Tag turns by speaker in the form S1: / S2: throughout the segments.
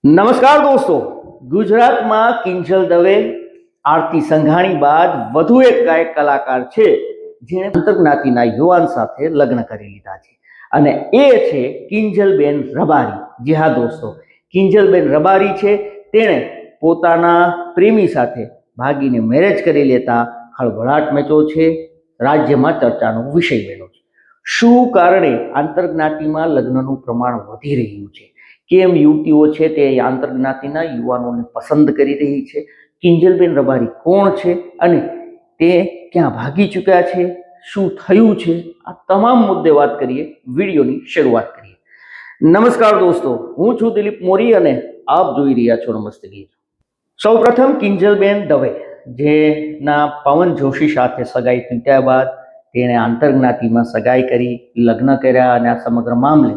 S1: નમસ્કાર દોસ્તો, ગુજરાતમાં કિંજલ દવે, આરતી સંઘાણી બાદ વધુ એક ગાયક કલાકાર છે જેણે આંતરજ્ઞાતિના યુવાન સાથે લગ્ન કરી લીધા છે અને એ છે કિંજલબેન રબારી. જી હા દોસ્તો, કિંજલબેન રબારી છે. તેણે પોતાના પ્રેમી સાથે ભાગીને મેરેજ કરી લેતા ખળભળાટ મચ્યો છે, રાજ્યમાં ચર્ચાનો વિષય બન્યો છે. શું કારણે આંતરજ્ઞાતિમાં લગ્નનું પ્રમાણ વધી રહ્યું છે? કેમ યુવતીઓ છે તે આંતરજ્ઞાતિના યુવાનોને પસંદ કરી રહી છે? કિંજલબેન રબારી કોણ છે અને તે ક્યાં ભાગી ચૂક્યા છે? શું થયું છે? આ તમામ મુદ્દે વાત કરીએ. વિડીયોની શરૂઆત કરીએ. નમસ્કાર દોસ્તો, હું છું દિલીપ મોરી અને આપ જોઈ રહ્યા છો નમસ્તે ગીત. સૌપ્રથમ કિંજલબેન દવે, જેના પવન જોશી સાથે સગાઈ તૂટ્યા બાદ તેણે આંતરજ્ઞાતિમાં સગાઈ કરી, લગ્ન કર્યા અને આ સમગ્ર મામલે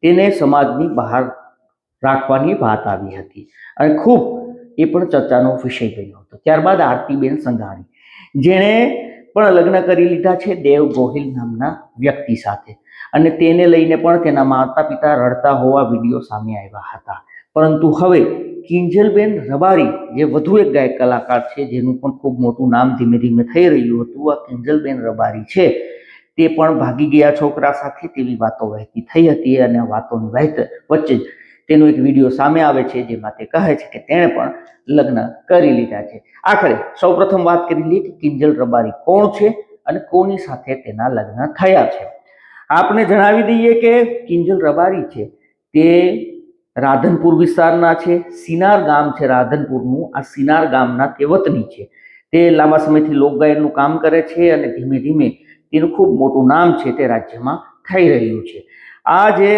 S1: તેને સમાજની બહાર રાખવાની વાત આવી હતી અને ખૂબ એ પણ ચર્ચાનો વિષય બન્યો હતો. ત્યારબાદ આરતીબેન સંઘાણી, જેણે પણ લગ્ન કરી લીધા છે દેવ ગોહિલ નામના વ્યક્તિ સાથે, અને તેને લઈને પણ તેના માતા પિતા રડતા હોવા વિડીયો સામે આવ્યા હતા. પરંતુ હવે કિંજલબેન રબારી, જે વધુ એક ગાયક કલાકાર છે જેનું પણ ખૂબ મોટું નામ ધીમે ધીમે થઈ રહ્યું હતું, આ કિંજલબેન રબારી છે તે પણ ભાગી ગયા છોકરા સાથે તેવી વાતો વહેતી થઈ હતી અને વાતોની વચ્ચે જ તેનો એક વિડીયો સામે આવે છે જેમાં તે કહે છે કે તેણે પણ લગ્ન કરી લીધા છે. આખરે સૌપ્રથમ વાત કરી લઈએ કે કિંજલ રબારી કોણ છે અને કોની સાથે તેના લગ્ન થયા છે. આપણે જણાવી દઈએ કે કિંજલ રબારી છે તે રાધનપુર વિસ્તારના છે. સિનાર ગામ છે રાધનપુરનું. આ સિનાર ગામના તે વતની છે. તે લાંબા સમયથી લોકગાયનનું કામ કરે છે અને ધીમે ધીમે તેનું ખૂબ મોટું નામ છે તે રાજ્યમાં થઈ રહ્યું છે. આ જે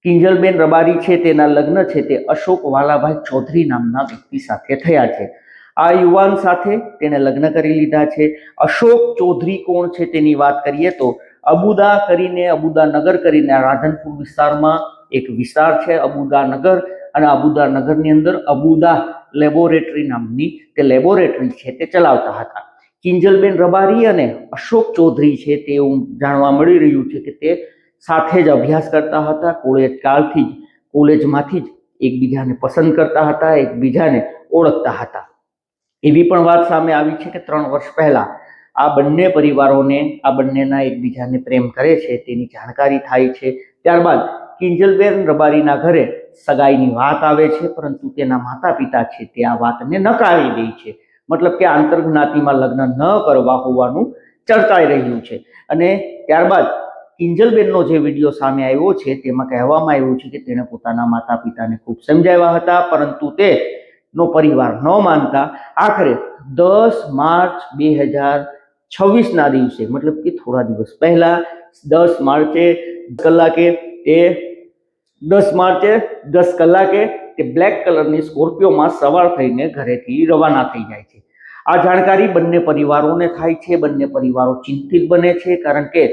S1: કિંજલબેન રબારી છે તેના લગ્ન છે તે અશોક વાલાભાઈ ચૌધરી નામના વ્યક્તિ સાથે થયા છે. આ યુવાન સાથે તેણે લગ્ન કરી લીધા છે. અશોક ચૌધરી કોણ છે તેની વાત કરીએ તો અબુદા નગર કરીને રાધનપુર વિસ્તારમાં એક વિસ્તાર છે અબુદા નગર, અને અબુદા નગરની અંદર અબુદા લેબોરેટરી નામની તે લેબોરેટરી છે તે ચલાવતા હતા. કિંજલબેન રબારી અને અશોક ચૌધરી છે તે જાણવા મળી રહ્યું છે કે તે સાથે જ અભ્યાસ કરતા હતા. કોલેજમાંથી જ એકબીજાને પસંદ કરતા હતા, એકબીજાને ઓળખતા હતા. એવી પણ વાત સામે આવી છે કે 3 વર્ષ પહેલા આ બંનેના એકબીજાને પ્રેમ કરે છે તેની જાણકારી થાય છે. ત્યારબાદ કિંજલબેન રબારીના ઘરે સગાઈની વાત આવે છે, પરંતુ તેના માતા પિતા છે તે આ વાતને નકારી દે છે. મતલબ કે આંતરજ્ઞાતિમાં લગ્ન ન કરવા હોવાનું ચર્ચાઈ રહ્યું છે. અને ત્યારબાદ કિંજલબેનનો જે વિડીયો સામે આવ્યો છે તેમાં કહેવામાં આવ્યું છે કે તેણે પોતાના માતા પિતાને ખૂબ સમજાવ્યા હતા, પરંતુ તેનો પરિવાર ન માનતા આખરે 10 માર્ચ 2026ના દિવસે, મતલબ કે થોડા દિવસ પહેલા 10 માર્ચે 10 કલાકે તે બ્લેક કલરની સ્કોર્પિયોમાં સવાર થઈને ઘરેથી રવાના થઈ જાય છે. આ જાણકારી બંને પરિવારોને થાય છે. બંને પરિવારો ચિંતિત બને છે, કારણ કે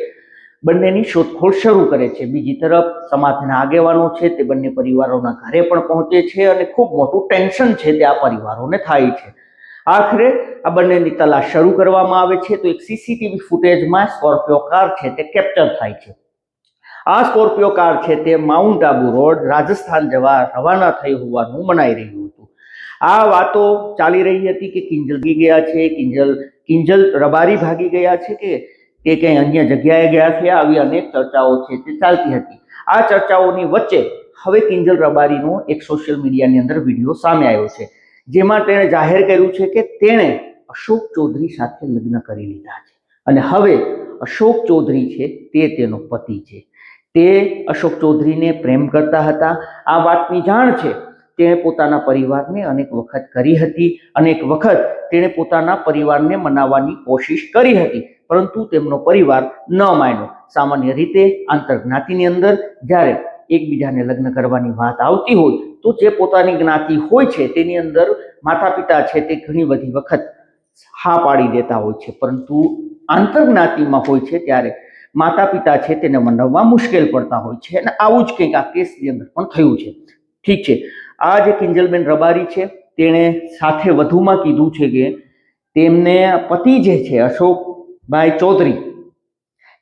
S1: બંનેની શોધખોળ શરૂ કરે છે. બીજી તરફ સમાજના આગેવાનો છે તે બંને પરિવારોના ઘરે પણ પહોંચે છે અને ખૂબ મોટું ટેન્શન છે તે આ પરિવારોને થાય છે. આખરે આ બંનેની તલાશ શરૂ કરવામાં આવે છે તો એક સીસીટીવી ફૂટેજમાં સ્કોર્પિયો કાર છે તે કેપ્ચર થાય છે. આ સ્કોર્પિયો કાર છે તે માઉન્ટ આબુ રોડ રાજસ્થાન જવા રવાના થઈ હોવાનું મનાઈ રહ્યું હતું. આ વાતો ચાલી રહી હતી કે કિંજલ ભાગી ગયા છે, કિંજલ રબારી ભાગી ગયા છે કે તે કંઈ અન્ય જગ્યાએ ગયા છે. આવી અનેક ચર્ચાઓ છે તે ચાલતી હતી. આ ચર્ચાઓની વચ્ચે હવે કિંજલ રબારીનો એક સોશિયલ મીડિયાની અંદર વિડીયો સામે આવ્યો છે, જેમાં તેણે જાહેર કર્યું છે કે તેણે અશોક ચૌધરી સાથે લગ્ન કરી લીધા છે અને હવે અશોક ચૌધરી છે તે તેનો પતિ છે. તે અશોક ચૌધરીને પ્રેમ કરતા હતા. આ વાતની જાણ છે તેણે પોતાના પરિવારને અનેક વખત કરી હતી. અનેક વખત તેણે પોતાના પરિવારને મનાવવાની કોશિશ કરી હતી, પરંતુ તેમનો પરિવાર ન માન્યો. સામાન્ય રીતે આંતરજ્ઞાતિની અંદર જ્યારે એકબીજાને લગ્ન કરવાની વાત આવતી હોય તો જે પોતાની જ્ઞાતિ હોય છે તેની અંદર માતા પિતા છે તે ઘણી બધી વખત હા પાડી દેતા હોય છે, પરંતુ આંતરજ્ઞાતિમાં હોય છે ત્યારે માતા પિતા છે તેને મનાવવા મુશ્કેલ પડતા હોય છે. અને આવું જ કંઈક આ કેસની અંદર પણ થયું છે. ઠીક છે, આ જે કિંજલબેન રબારી છે તેણે સાથે વધુમાં કીધું છે કે તેમને પતિ જે છે અશોકભાઈ ચૌધરી,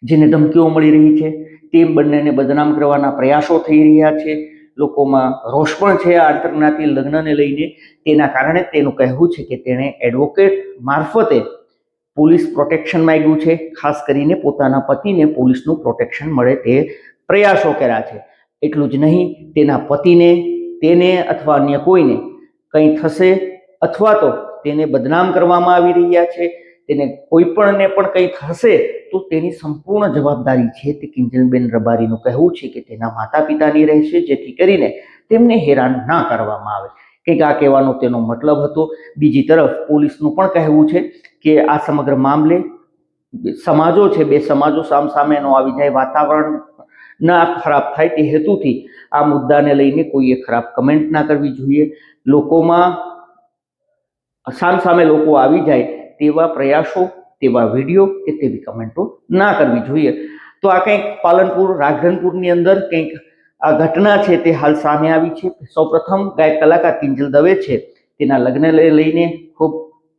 S1: જેને ધમકીઓ મળી રહી છે, તે બંનેને બદનામ કરવાના પ્રયાસો થઈ રહ્યા છે. લોકોમાં રોષ પણ છે આ આંતરજ્ઞાતિ લગ્નને લઈને. તેના કારણે તેનું કહેવું છે કે તેણે એડવોકેટ મારફતે પોલીસ પ્રોટેક્શન માંગ્યું છે, ખાસ કરીને પોતાના પતિને પોલીસનું પ્રોટેક્શન મળે તે પ્રયાસો કર્યા છે. એટલું જ નહીં, તેના પતિને, તેને અથવા અન્ય કોઈને કંઈ થશે અથવા તો તેને બદનામ કરવામાં આવી રહ્યા છે, તેને કોઈ પણને પણ કંઈ થશે તો તેની સંપૂર્ણ જવાબદારી છે તે કિંજલબેન રબારીનું કહેવું છે કે તેના માતા પિતાની રહેશે, જેથી કરીને તેમને હેરાન ના કરવામાં આવે. કંઈક આ કહેવાનો તેનો મતલબ હતો. બીજી તરફ પોલીસનું પણ કહેવું છે કે આ સમગ્ર મામલે સમાજો છે, બે સમાજો સામસામે ન આવી જાય, વાતાવરણ ના ખરાબ થાય તે હેતુથી આ મુદ્દાને લઈને કોઈએ ખરાબ કમેન્ટ ના કરવી જોઈએ. લોકોમાં સામસામે લોકો આવી જાય તેવા પ્રયાસો, તેવા વિડીયો કે તેવી કમેન્ટો ના કરવી જોઈએ. તો આ કંઈક પાલનપુર રાધનપુરની અંદર કંઈક આ ઘટના છે તે હાલ સામે આવી છે. સૌપ્રથમ ગાયક કલાકાર કિંજલ દવે છે તેના લગ્નને લઈને ખૂબ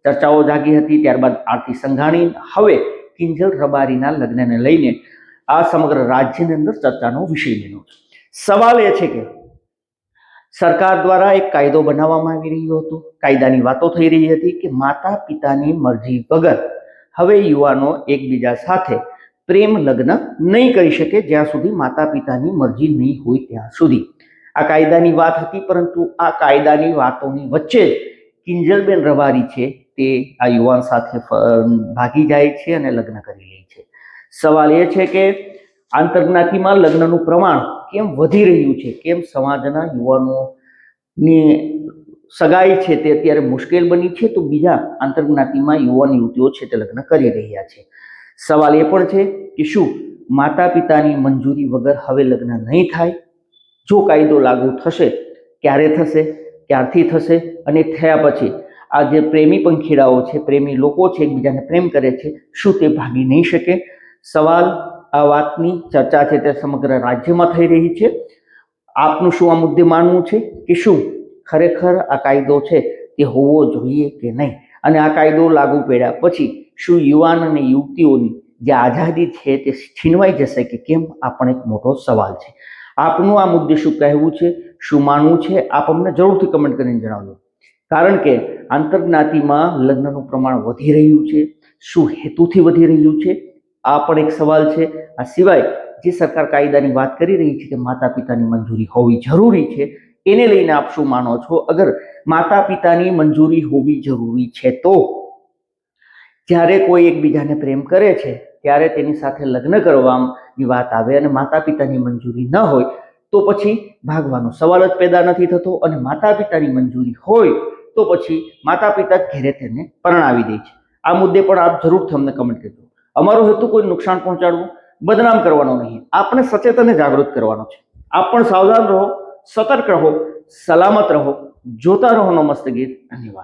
S1: ચર્ચાઓ જાગી હતી. ત્યારબાદ આરતી સંઘાણી, હવે કિંજલ રબારીના લગ્નને લઈને આ સમગ્ર રાજ્યની અંદર ચર્ચાનો વિષય બન્યો છે. સવાલ એ છે કે સરકાર દ્વારા એક કાયદો બનાવવામાં આવી રહ્યો હતો, કાયદાની વાતો થઈ રહી હતી કે માતા પિતાની મરજી વગર હવે યુવાનો એકબીજા સાથે પ્રેમ લગ્ન નહીં કરી શકે, જ્યાં સુધી માતા પિતાની મરજી નહીં હોય ત્યાં સુધી. આ કાયદાની વાત હતી, પરંતુ આ કાયદાની વાતોની વચ્ચે કિંજલબેન રબારી છે તે આ યુવાન સાથે ભાગી જાય છે અને લગ્ન કરી લે છે. સવાલ એ છે કે આંતરજ્ઞાતિમાં લગ્નનું પ્રમાણ કેમ વધી રહ્યું છે, કેમ સમાજના યુવાનોની સગાઈ છે તે અત્યારે મુશ્કેલ બની છે, તો બીજા આંતરજ્ઞાતિમાં યુવાન યુવતીઓ છે તે લગ્ન કરી રહ્યા છે. સવાલ એ પણ છે કે શું માતા પિતાની મંજૂરી વગર હવે લગ્ન નહીં થાય? જો કાયદો લાગુ થશે, ક્યારે થશે, ક્યારથી થશે, અને થયા પછી આ જે પ્રેમી પંખીડાઓ છે, પ્રેમી લોકો છે, એકબીજાને પ્રેમ કરે છે, શું તે ભાગી નહીં શકે? સવાલ, આ વાતની ચર્ચા છે તે સમગ્ર રાજ્યમાં થઈ રહી છે. આપનું શું આ મુદ્દે માનવું છે કે શું ખરેખર આ કાયદો છે તે હોવો જોઈએ કે નહીં? અને આ કાયદો લાગુ પડ્યા પછી શું યુવાન અને યુવતીઓની જે આઝાદી છે તે છીનવાઈ જશે કે કેમ? આ પણ એક મોટો સવાલ છે. આપનું આ મુદ્દે શું કહેવું છે, શું માનવું છે, આપ અમને જરૂરથી કમેન્ટ કરીને જણાવજો. કારણ કે આંતરજ્ઞાતિમાં લગ્નનું પ્રમાણ વધી રહ્યું છે. શું હેતુથી વધી રહ્યું છે? આ પણ એક સવાલ છે. આ સિવાય જે સરકાર કાયદાની વાત કરી રહી છે કે માતા પિતાની મંજૂરી હોવી જરૂરી છે, એને લઈને આપ શું માનો છો? અગર માતા પિતાની મંજૂરી હોવી જરૂરી છે તો જ્યારે કોઈ એકબીજાને પ્રેમ કરે છે ત્યારે તેની સાથે લગ્ન કરવાની વાત આવે અને માતા પિતાની મંજૂરી ન હોય તો પછી ભાગવાનો સવાલ જ પેદા નથી થતો. અને માતા પિતાની મંજૂરી હોય તો પછી માતા પિતા જ ઘેરે તેને પરણાવી દે છે. આ મુદ્દે પણ આપ જરૂરથી અમને કમેન્ટ કરજો. અમારો હેતુ કોઈ નુકસાન પહોંચાડવું, બદનામ કરવાનો નહીં, આપણે સચેત અને જાગૃત કરવાનો છે. આપ પણ સાવધાન રહો, સતર્ક રહો, સલામત રહો, જોતા રહો નમસ્તે ગીત. ધન્યવાદ.